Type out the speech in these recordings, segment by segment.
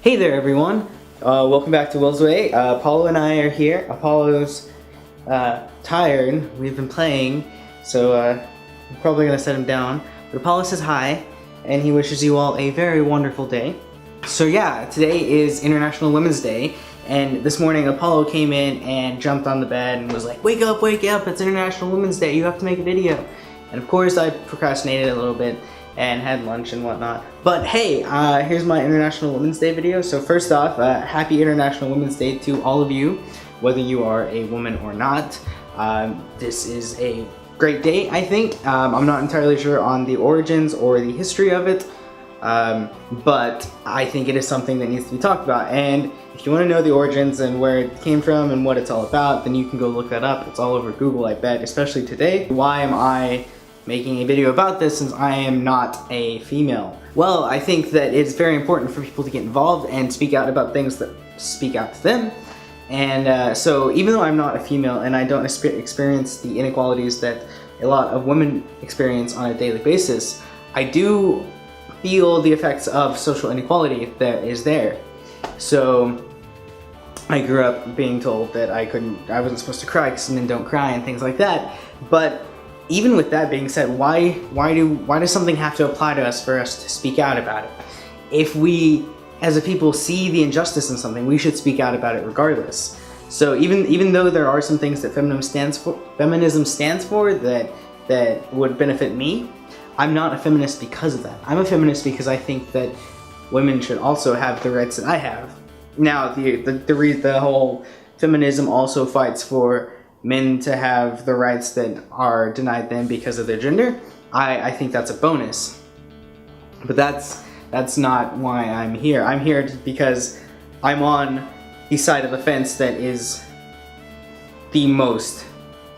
Hey there, everyone. Welcome back to Will's Way. Apollo and I are here. Apollo's tired. We've been playing, so I'm probably gonna set him down. But Apollo says hi, and he wishes you all a very wonderful day. So yeah, today is International Women's Day, and this morning Apollo came in and jumped on the bed and was like, wake up, it's International Women's Day, you have to make a video. And of course I procrastinated a little bit and had lunch and whatnot. But hey, here's my International Women's Day video. So first off, happy International Women's Day to all of you, whether you are a woman or not. This is a great day, I think. I'm not entirely sure on the origins or the history of it, but I think it is something that needs to be talked about. And if you want to know the origins and where it came from and what it's all about, then you can go look that up. It's all over Google, I bet, especially today. Why am I making a video about this since I am not a female? Well, I think that it's very important for people to get involved and speak out about things that speak out to them. And so even though I'm not a female and I don't experience the inequalities that a lot of women experience on a daily basis, I do feel the effects of social inequality that is there. So I grew up being told that I wasn't supposed to cry because men don't cry and things like that. But even with that being said, why does something have to apply to us for us to speak out about it? If we, as a people, see the injustice in something, we should speak out about it regardless. So even though there are some things that feminism stands for that would benefit me, I'm not a feminist because of that. I'm a feminist because I think that women should also have the rights that I have. Now, the whole feminism also fights for men to have the rights that are denied them because of their gender. I think that's a bonus. But that's not why I'm here. I'm here because I'm on the side of the fence that is the most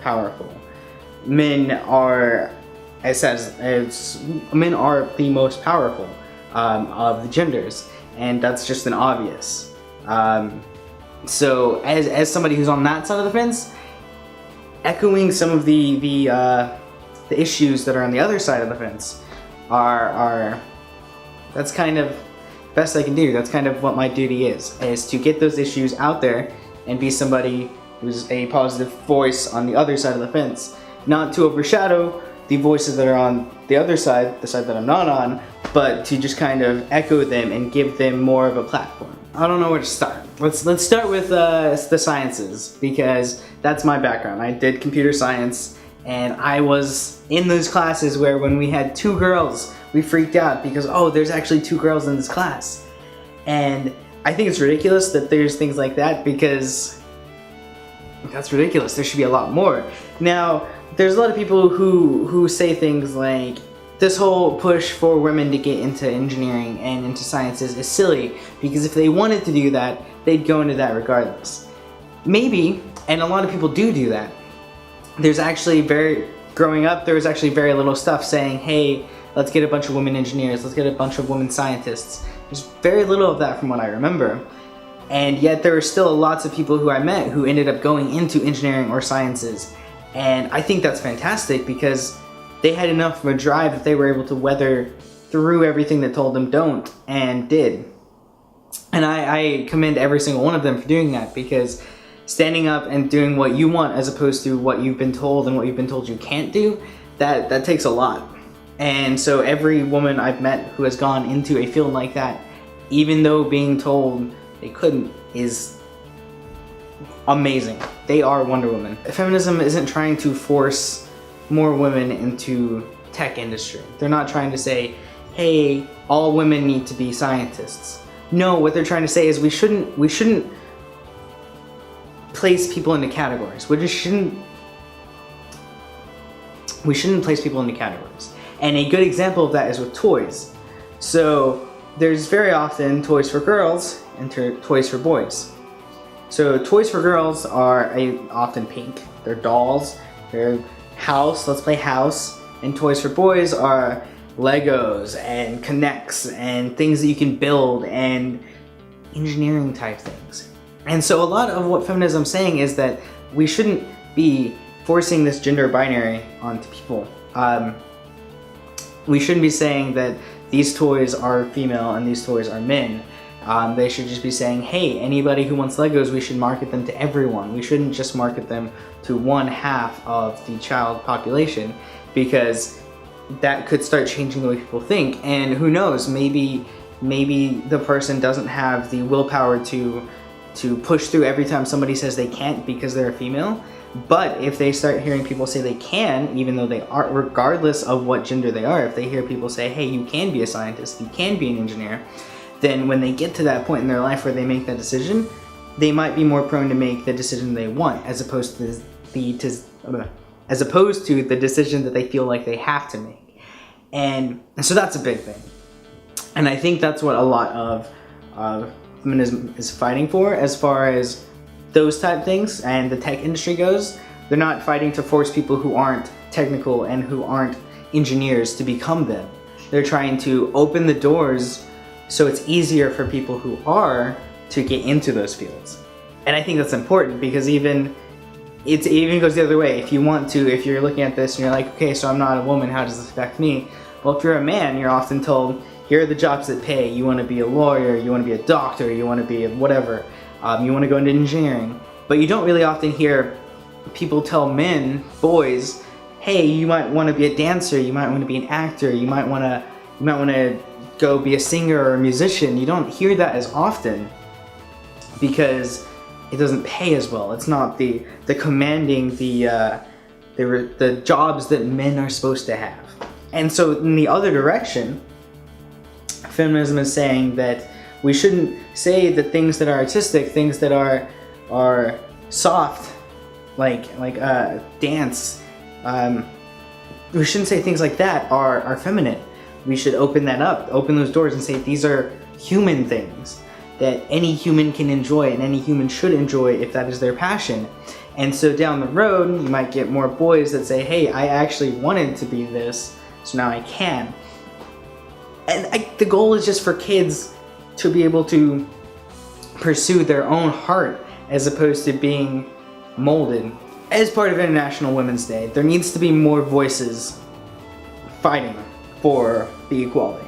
powerful. Men are, men are the most powerful of the genders, and that's just an obvious. So as somebody who's on that side of the fence, echoing some of the issues that are on the other side of the fence are that's kind of best I can do. That's kind of what my duty is to get those issues out there and be somebody who's a positive voice on the other side of the fence, not to overshadow the voices that are on the other side, the side that I'm not on, but to just kind of echo them and give them more of a platform. I don't know where to start. Let's start with the sciences, because that's my background. I did computer science, and I was in those classes where when we had 2 girls, we freaked out because, oh, there's actually 2 girls in this class. And I think it's ridiculous that there's things like that, because that's ridiculous. There should be a lot more. Now, there's a lot of people who say things like, this whole push for women to get into engineering and into sciences is silly, because if they wanted to do that, they'd go into that regardless. Maybe, and a lot of people do that. Growing up, there was actually very little stuff saying, hey, let's get a bunch of women engineers, let's get a bunch of women scientists. There's very little of that from what I remember. And yet there were still lots of people who I met who ended up going into engineering or sciences. And I think that's fantastic, because they had enough of a drive that they were able to weather through everything that told them don't, and did. And I commend every single one of them for doing that, because standing up and doing what you want as opposed to what you've been told and what you've been told you can't do, that takes a lot. And so every woman I've met who has gone into a field like that, even though being told they couldn't, is amazing. They are Wonder Woman. Feminism isn't trying to force more women into tech industry. They're not trying to say, hey, all women need to be scientists. No, what they're trying to say is we shouldn't place people into categories. We shouldn't place people into categories. And a good example of that is with toys. So there's very often toys for girls and toys for boys. So toys for girls are often pink. They're dolls, they're house, let's play house, and toys for boys are Legos and Connects and things that you can build and engineering type things. And so a lot of what feminism is saying is that we shouldn't be forcing this gender binary onto people. We shouldn't be saying that these toys are female and these toys are men. They should just be saying, hey, anybody who wants Legos, we should market them to everyone. We shouldn't just market them to one half of the child population, because that could start changing the way people think. And who knows, maybe the person doesn't have the willpower to push through every time somebody says they can't because they're a female. But if they start hearing people say they can, even though they aren't, regardless of what gender they are, if they hear people say, hey, you can be a scientist, you can be an engineer, then when they get to that point in their life where they make that decision, they might be more prone to make the decision they want, as opposed to the decision that they feel like they have to make. And so that's a big thing. And I think that's what a lot of feminism is fighting for, as far as those type things and the tech industry goes. They're not fighting to force people who aren't technical and who aren't engineers to become them. They're trying to open the doors so it's easier for people who are to get into those fields. And I think that's important, because it even goes the other way. If you're looking at this and you're like, okay, so I'm not a woman, how does this affect me? Well, if you're a man, you're often told, here are the jobs that pay. You want to be a lawyer, you want to be a doctor, you want to be whatever. You want to go into engineering. But you don't really often hear people tell boys, hey, you might want to be a dancer, you might want to be an actor, you might want to go be a singer or a musician. You don't hear that as often, because it doesn't pay as well. It's not the commanding the jobs that men are supposed to have. And so in the other direction, feminism is saying that we shouldn't say that things that are artistic, things that are soft, like dance, we shouldn't say things like that are feminine. We should open that up, open those doors and say these are human things that any human can enjoy and any human should enjoy if that is their passion. And so down the road, you might get more boys that say, hey, I actually wanted to be this, so now I can. And the goal is just for kids to be able to pursue their own heart as opposed to being molded. As part of International Women's Day, there needs to be more voices fighting for the equality.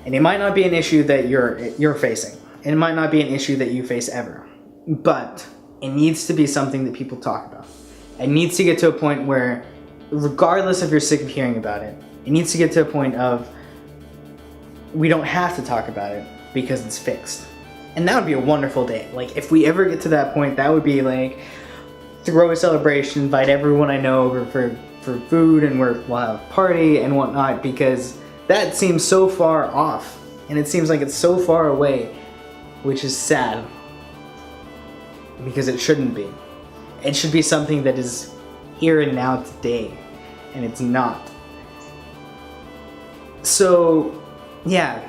And it might not be an issue that you're facing. It might not be an issue that you face ever. But it needs to be something that people talk about. It needs to get to a point where, regardless if you're sick of hearing about it, it needs to get to a point of we don't have to talk about it because it's fixed. And that would be a wonderful day. Like, if we ever get to that point, that would be like, throw a celebration, invite everyone I know over for food, and we'll have a party and whatnot, because that seems so far off. And it seems like it's so far away, which is sad. Because it shouldn't be. It should be something that is here and now today. And it's not. So, yeah,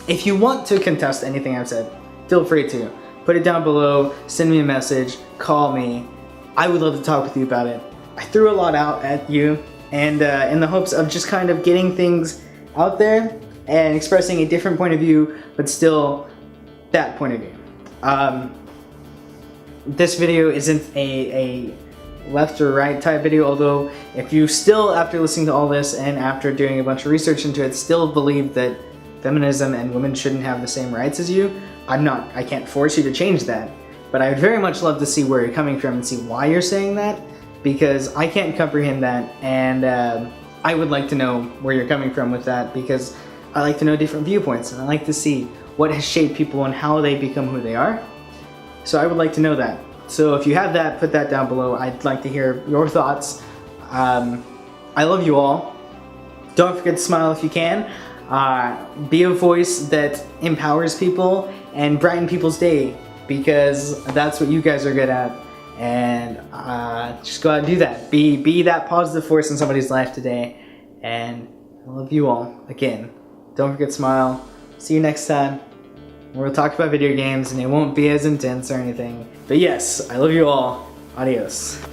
if you want to contest anything I've said, feel free to. Put it down below, send me a message, call me. I would love to talk with you about it. I threw a lot out at you, and in the hopes of just kind of getting things out there and expressing a different point of view, but still that point of view. This video isn't a left or right type video, although if you still, after listening to all this and after doing a bunch of research into it, still believe that feminism and women shouldn't have the same rights as you, I can't force you to change that. But I would very much love to see where you're coming from and see why you're saying that, because I can't comprehend that, and I would like to know where you're coming from with that, because I like to know different viewpoints, and I like to see what has shaped people and how they become who they are. So I would like to know that. So if you have that, put that down below. I'd like to hear your thoughts. I love you all. Don't forget to smile if you can. Be a voice that empowers people and brighten people's day, because that's what you guys are good at. And just go out and do that. Be that positive force in somebody's life today. And I love you all. Again, don't forget to smile. See you next time. We'll talk about video games, and it won't be as intense or anything. But yes, I love you all. Adios.